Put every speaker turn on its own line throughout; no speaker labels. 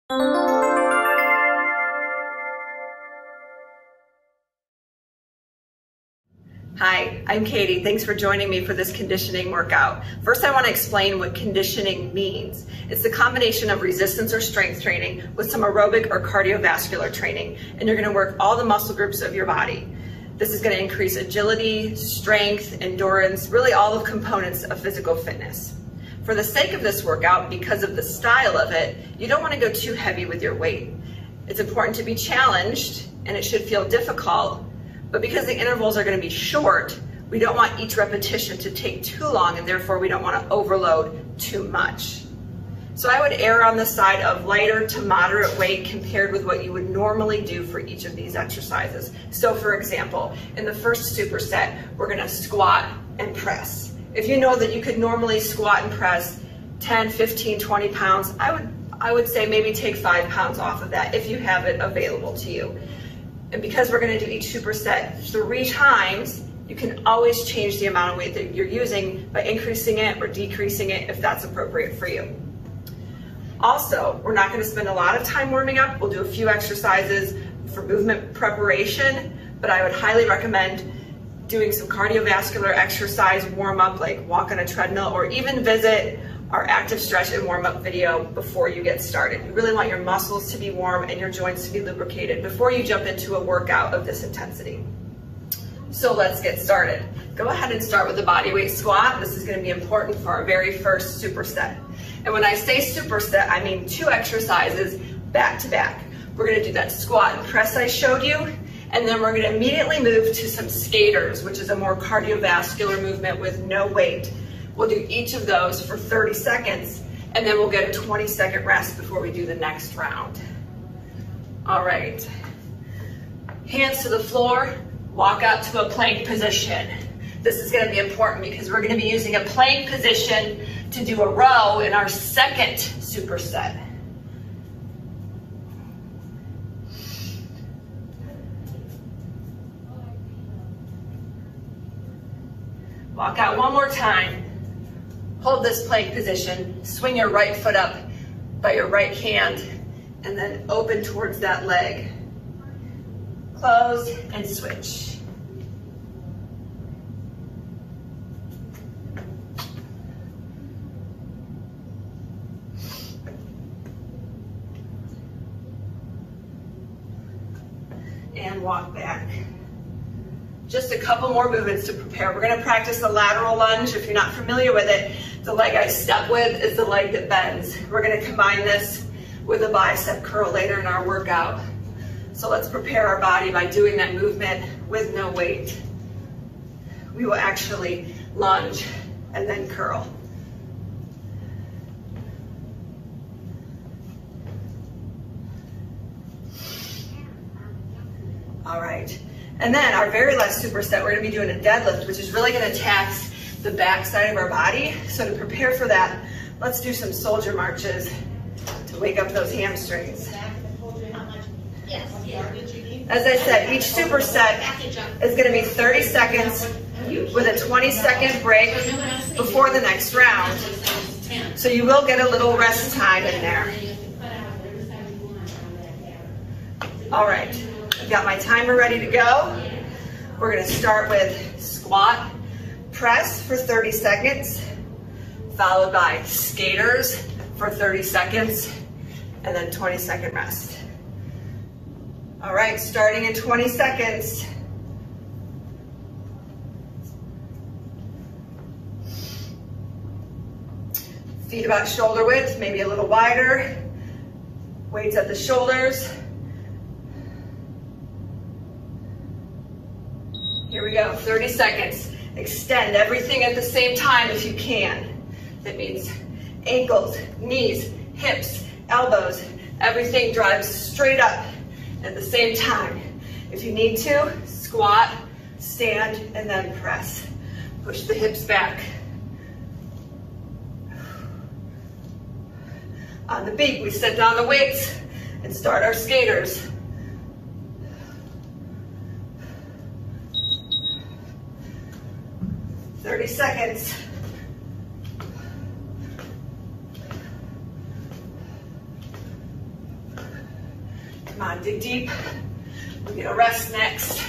Hi, I'm Katie. Thanks for joining me for this conditioning workout. First, I want to explain what conditioning means. It's the combination of resistance or strength training with some aerobic or cardiovascular training, and you're going to work all the muscle groups of your body. This is going to increase agility, strength, endurance, really all the components of physical fitness. For the sake of this workout, because of the style of it, you don't want to go too heavy with your weight. It's important to be challenged, and it should feel difficult. But because the intervals are going to be short, we don't want each repetition to take too long, and therefore we don't want to overload too much. So I would err on the side of lighter to moderate weight compared with what you would normally do for each of these exercises. So for example, in the first superset, we're going to squat and press. If you know that you could normally squat and press 10, 15, 20 pounds, I would say maybe take 5 pounds off of that if you have it available to you. And because we're going to do each superset 3 times, you can always change the amount of weight that you're using by increasing it or decreasing it if that's appropriate for you. Also, we're not going to spend a lot of time warming up. We'll do a few exercises for movement preparation, but I would highly recommend doing some cardiovascular exercise warm up, like walk on a treadmill, or even visit our active stretch and warm up video before you get started. You really want your muscles to be warm and your joints to be lubricated before you jump into a workout of this intensity. So let's get started. Go ahead and start with the body weight squat. This is going to be important for our very first superset. And when I say superset, I mean 2 exercises back to back. We're going to do that squat and press I showed you, and then we're going to immediately move to some skaters, which is a more cardiovascular movement with no weight. We'll do each of those for 30 seconds, and then we'll get a 20-second rest before we do the next round. All right. Hands to the floor, walk out to a plank position. This is going to be important because we're going to be using a plank position to do a row in our second superset. Walk out one more time. Hold this plank position, swing your right foot up by your right hand, and then open towards that leg. Close and switch. And walk back. Just a couple more movements to prepare. We're going to practice the lateral lunge. If you're not familiar with it, the leg I step with is the leg that bends. We're going to combine this with a bicep curl later in our workout. So let's prepare our body by doing that movement with no weight. We will actually lunge and then curl. All right. And then our very last superset, we're going to be doing a deadlift, which is really going to tax the back side of our body. So to prepare for that, let's do some soldier marches to wake up those hamstrings. As I said, each superset is going to be 30 seconds with a 20-second break before the next round. So you will get a little rest time in there. All right. I've got my timer ready to go. We're going to start with squat, press for 30 seconds, followed by skaters for 30 seconds, and then 20-second rest. All right, starting in 20 seconds. Feet about shoulder width, maybe a little wider. Weights at the shoulders. Here we go, 30 seconds. Extend everything at the same time if you can. That means ankles, knees, hips, elbows, everything drives straight up at the same time. If you need to, squat, stand, and then press. Push the hips back. On the beat, we set down the weights and start our skaters. "30 seconds. on, dig deep. We're gonna rest next.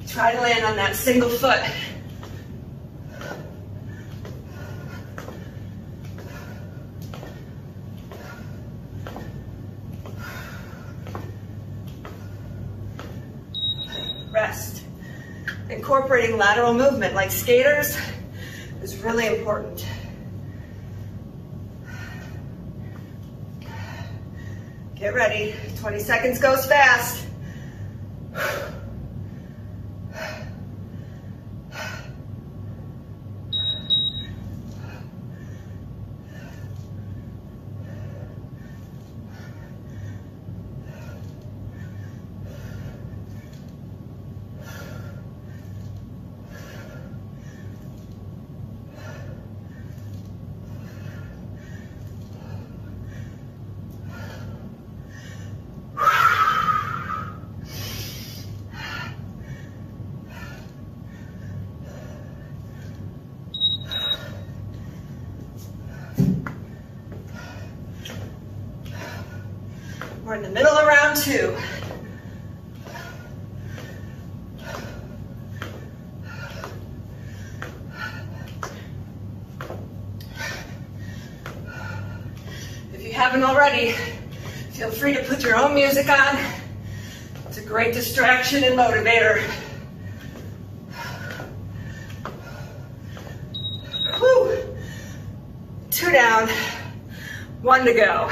Try to land on that single foot. Rest. Incorporating lateral movement like skaters is really important. Get ready. 20 seconds goes fast. We're in the middle of round 2. If you haven't already, feel free to put your own music on. It's a great distraction and motivator. Whew. 2 down, 1 to go.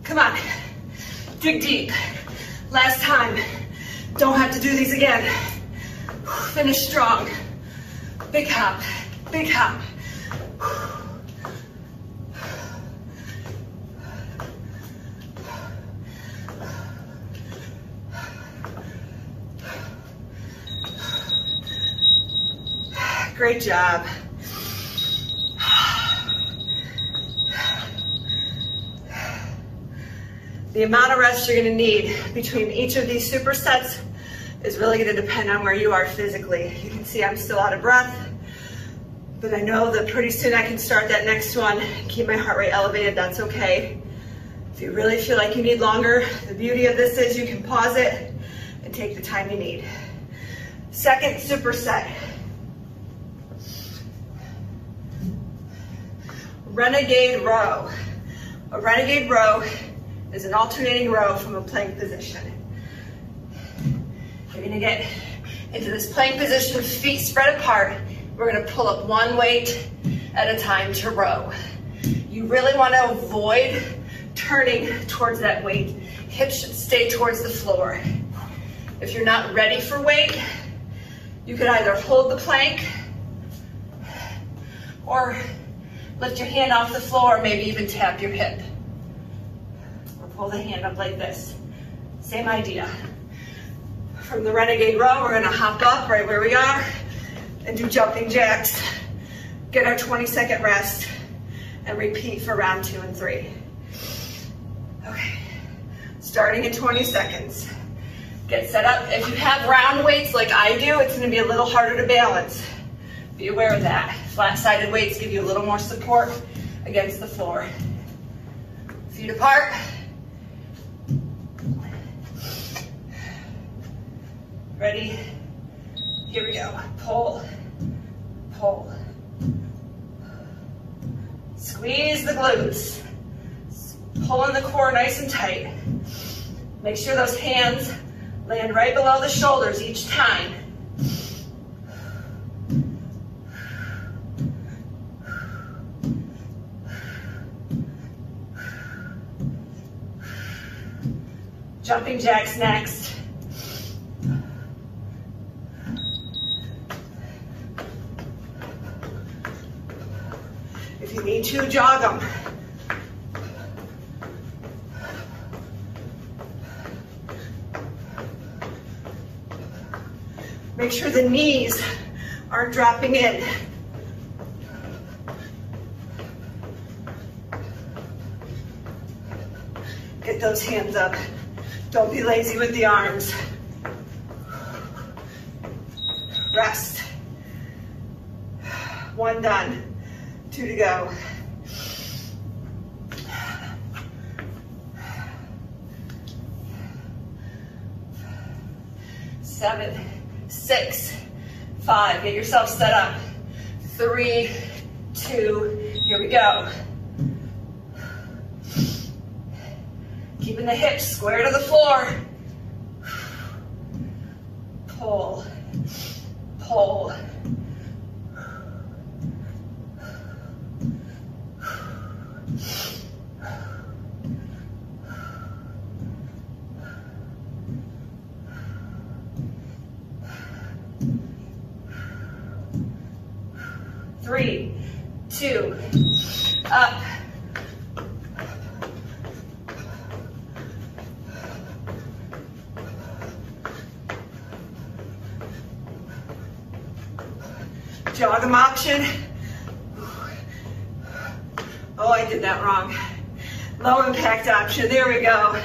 Come on, dig deep. Last time. Don't have to do these again. Finish strong. Big hop, big hop. Great job. The amount of rest you're gonna need between each of these supersets is really gonna depend on where you are physically. You can see I'm still out of breath, but I know that pretty soon I can start that next one, keep my heart rate elevated, that's okay. If you really feel like you need longer, the beauty of this is you can pause it and take the time you need. Second superset. Renegade row. A renegade row is an alternating row from a plank position. You're gonna get into this plank position, feet spread apart. We're gonna pull up one weight at a time to row. You really wanna avoid turning towards that weight. Hips should stay towards the floor. If you're not ready for weight, you can either hold the plank or lift your hand off the floor, maybe even tap your hip. Or pull the hand up like this. Same idea. From the renegade row, we're gonna hop up right where we are and do jumping jacks. Get our 20-second rest and repeat for round 2 and 3. Okay, starting in 20 seconds. Get set up. If you have round weights like I do, it's gonna be a little harder to balance. Be aware of that. Flat-sided weights give you a little more support against the floor. Feet apart. Ready? Here we go. Pull, pull. Squeeze the glutes. Pulling the core nice and tight. Make sure those hands land right below the shoulders each time. Jumping jacks next. If you need to, jog them. Make sure the knees aren't dropping in. Get those hands up. Don't be lazy with the arms. Rest. 1 done. 2 to go. 7, 6, 5. Get yourself set up. 3, 2. Here we go. Keeping the hips square to the floor. Pull, pull. Three, 2, up. Jog 'em option. Oh, I did that wrong. Low impact option, there we go.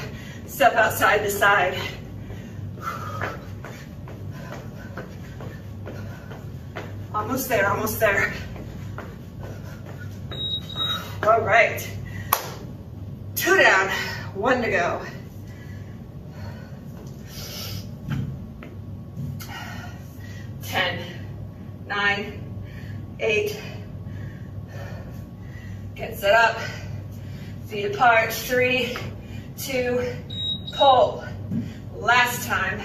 Step outside the side. Almost there, almost there. All right. 2 down, 1 to go. 10, 9, 8. Get set up. Feet apart. 3, 2, pull. Last time.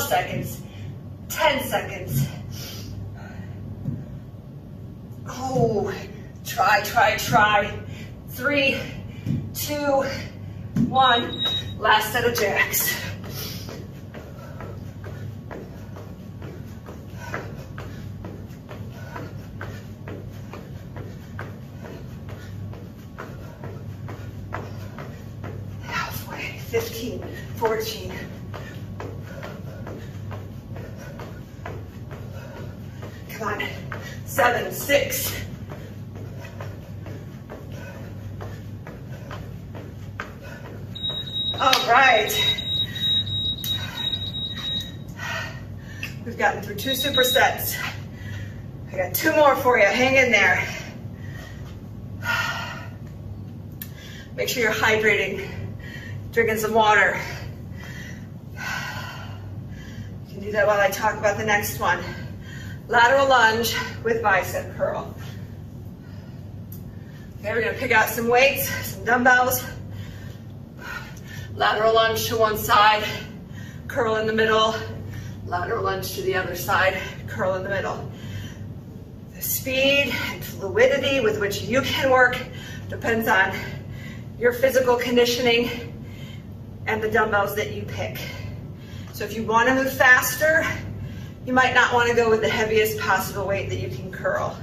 Seconds, 10 seconds. Oh, try. 3, 2, 1. Last set of jacks. Halfway, 15, 14. Come on, 7, 6. All right. We've gotten through 2 supersets. I got 2 more for you. Hang in there. Make sure you're hydrating, drinking some water. You can do that while I talk about the next one. Lateral lunge with bicep curl. Okay, we're gonna pick out some weights, some dumbbells. Lateral lunge to one side, curl in the middle. Lateral lunge to the other side, curl in the middle. The speed and fluidity with which you can work depends on your physical conditioning and the dumbbells that you pick. So if you wanna move faster, you might not want to go with the heaviest possible weight that you can curl.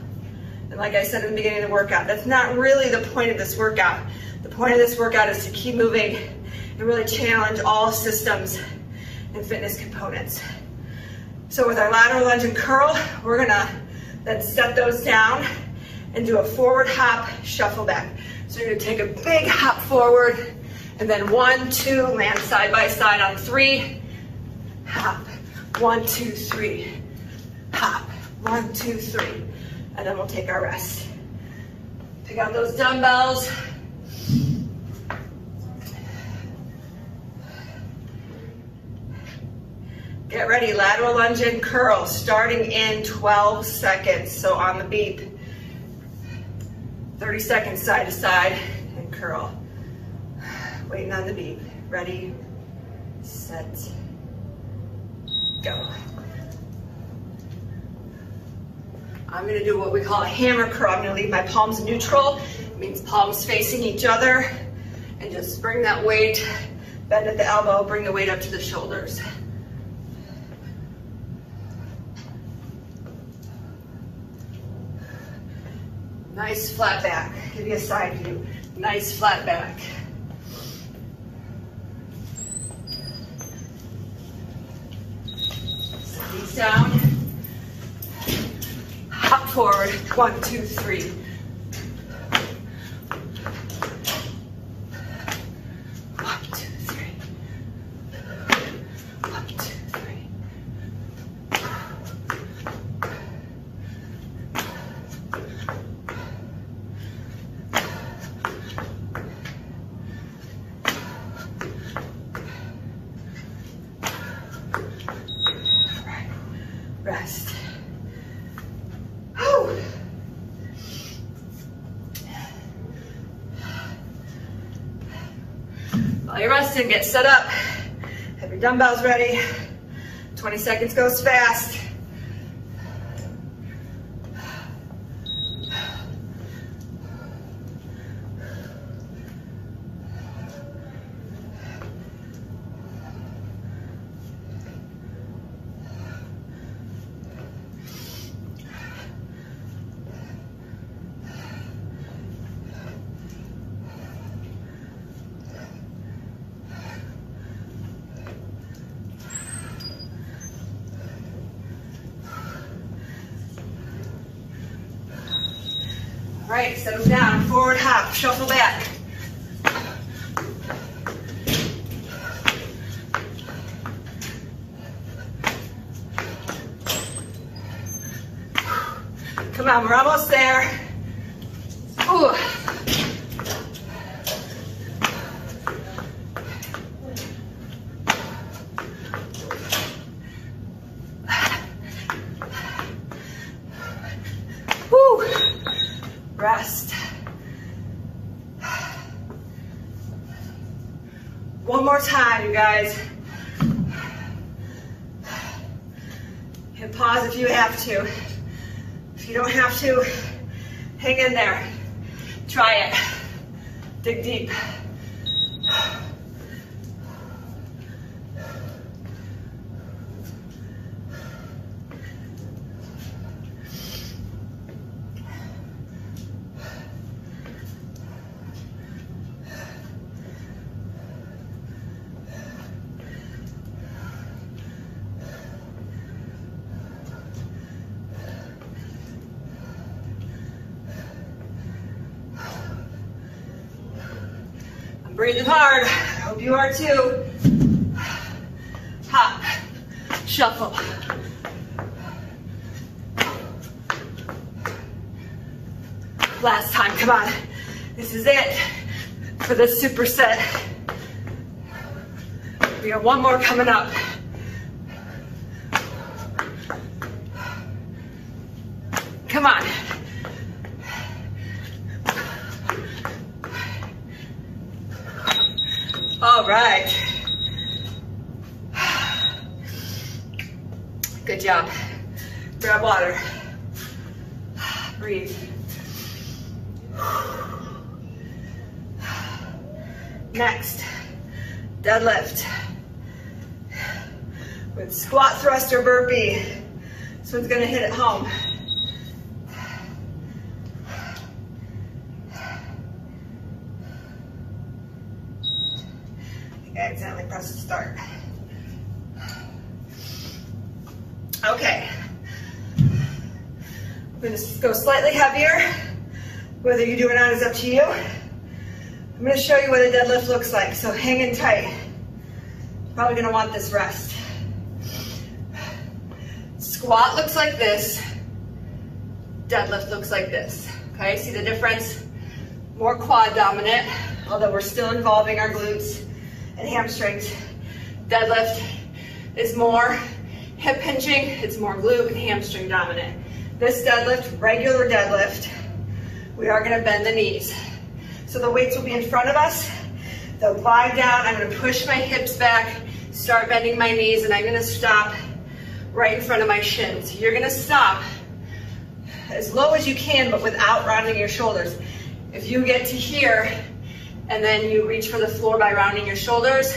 And like I said in the beginning of the workout, that's not really the point of this workout. The point of this workout is to keep moving and really challenge all systems and fitness components. So with our lateral lunge and curl, we're gonna then set those down and do a forward hop, shuffle back. So you're gonna take a big hop forward and then 1, 2, land side by side on 3, hop. 1, 2, 3, hop. 1, 2, 3, and then we'll take our rest. Pick out those dumbbells. Get ready, lateral lunge and curl, starting in 12 seconds. So on the beep, 30 seconds side to side and curl. Waiting on the beep. Ready, set, go. I'm gonna do what we call a hammer curl. I'm gonna leave my palms neutral. It means palms facing each other. And just bring that weight, bend at the elbow, bring the weight up to the shoulders. Nice flat back. Give you a side view. Nice flat back. Set these down. Hop forward. 1, 2, 3. Rest. Whew. While you're resting, get set up. Have your dumbbells ready. 20 seconds goes fast. All right, set them down, forward hop, shuffle back. Come on, we're almost there. Ooh. Woo. Rest. One more time, you guys. And pause if you have to. If you don't have to, hang in there. Try it. Dig deep. Breathing hard. I hope you are too. Hop, shuffle. Last time, come on. This is it for this superset. We got one more coming up. Come on. All right. Good job. Grab water. Breathe. Next, deadlift with squat, thrust, or burpee. This one's gonna hit it home. I accidentally pressed start. Okay. I'm gonna go slightly heavier. Whether you do it or not is up to you. I'm gonna show you what a deadlift looks like, so hang in tight. Probably gonna want this rest. Squat looks like this. Deadlift looks like this. Okay, see the difference? More quad dominant, although we're still involving our glutes and hamstrings. Deadlift is more hip hinging, it's more glute and hamstring dominant. This deadlift, regular deadlift, we are gonna bend the knees. So the weights will be in front of us, They'll glide down. I'm gonna push my hips back, start bending my knees, and I'm gonna stop right in front of my shins. You're gonna stop as low as you can, but without rounding your shoulders. If you get to here, and then you reach for the floor by rounding your shoulders,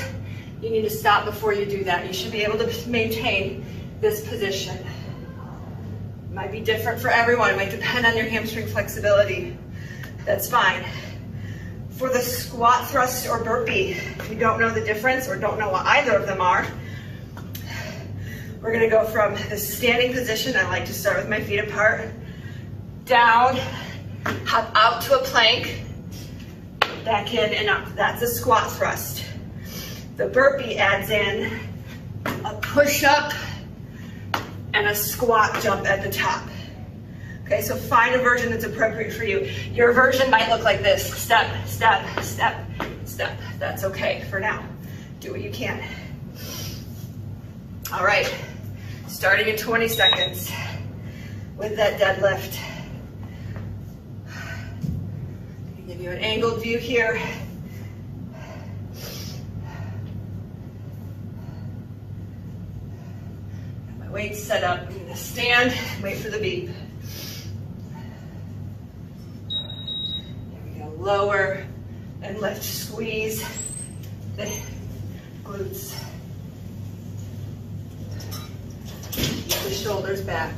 you need to stop before you do that. You should be able to maintain this position. It might be different for everyone. It might depend on your hamstring flexibility. That's fine. For the squat thrust or burpee, if you don't know the difference or don't know what either of them are, we're gonna go from the standing position. I like to start with my feet apart, down, hop out to a plank, back in and up. That's a squat thrust. The burpee adds in a push up and a squat jump at the top. Okay, so find a version that's appropriate for you. Your version might look like this: step, step, step, step. That's okay for now. Do what you can. All right, starting in 20 seconds with that deadlift. I'm gonna give you an angled view here. Got my weights set up. I'm gonna stand, wait for the beep. Lower and lift, squeeze the glutes. Keep the shoulders back.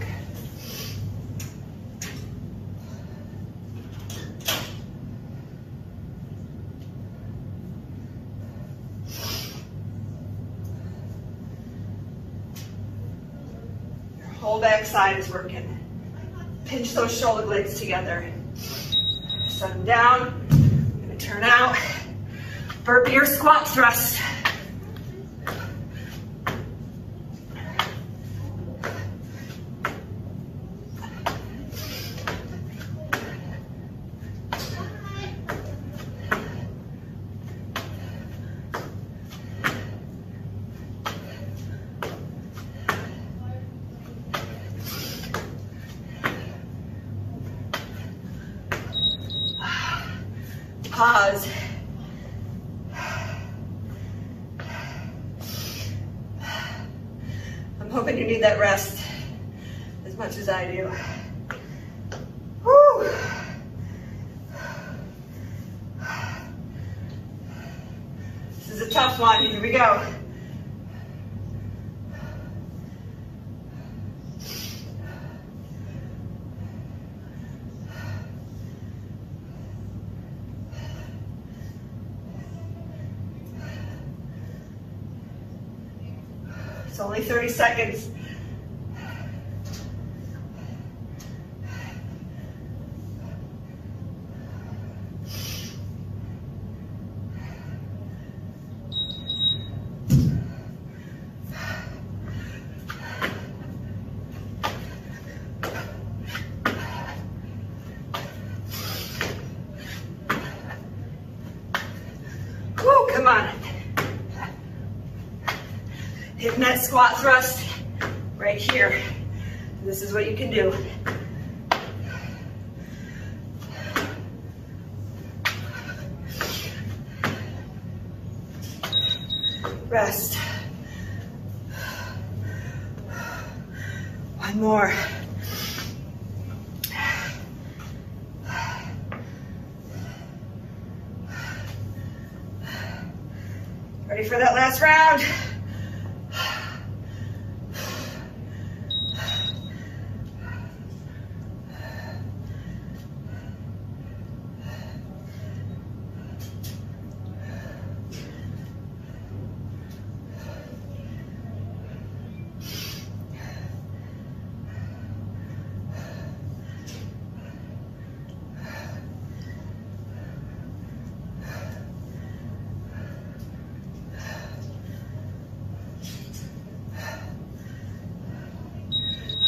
Your whole back side is working. Pinch those shoulder blades together. Set them down. I'm gonna turn out. Burpee or squat thrust. Pause. I'm hoping you need that rest as much as I do. Woo. This is a tough one. Here we go. It's only 30 seconds. Woo, come on. Hitting that squat thrust right here. This is what you can do. Rest. One more. Ready for that last round?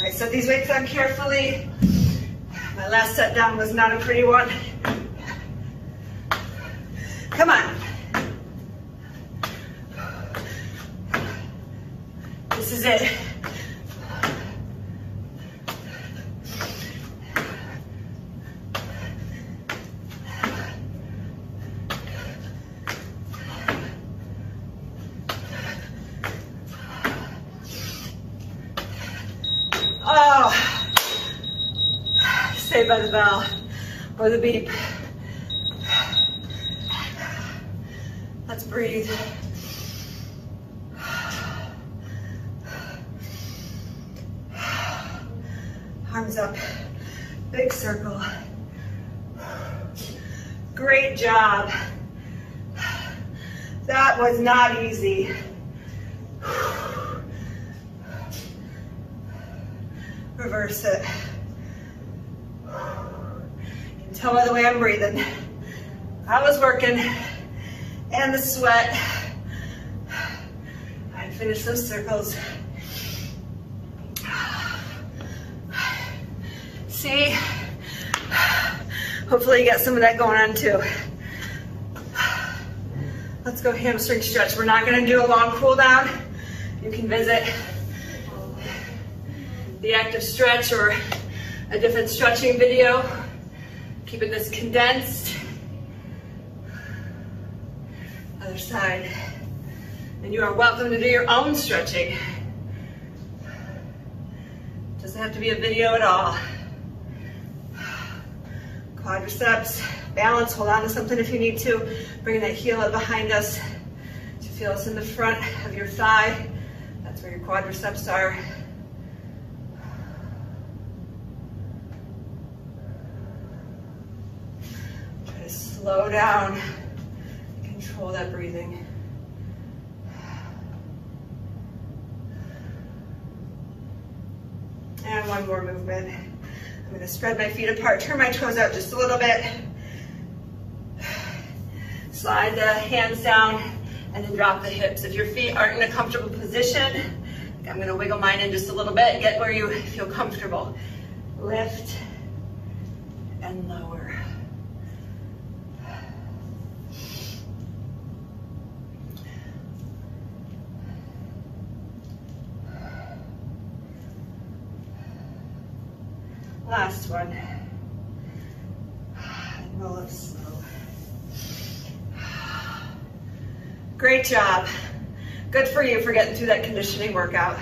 I set these weights on carefully. My last set down was not a pretty one. Come on. This is it. Saved by the Bell or the beep. Let's breathe. Arms up, big circle. Great job. That was not easy. Reverse it. You can tell by the way I'm breathing. I was working, and the sweat. I finished those circles. See? Hopefully you got some of that going on too. Let's go hamstring stretch. We're not gonna do a long cool down. You can visit the active stretch or a different stretching video. Keeping this condensed. Other side. And you are welcome to do your own stretching. Doesn't have to be a video at all. Quadriceps, balance, hold on to something if you need to. Bring that heel up behind us to feel us in the front of your thigh. That's where your quadriceps are. Try to slow down, control that breathing. And one more movement. I'm going to spread my feet apart, turn my toes out just a little bit. Slide the hands down and then drop the hips. If your feet aren't in a comfortable position, I'm going to wiggle mine in just a little bit, get where you feel comfortable. Lift and lower. Last one. And roll up slow. Great job. Good for you for getting through that conditioning workout.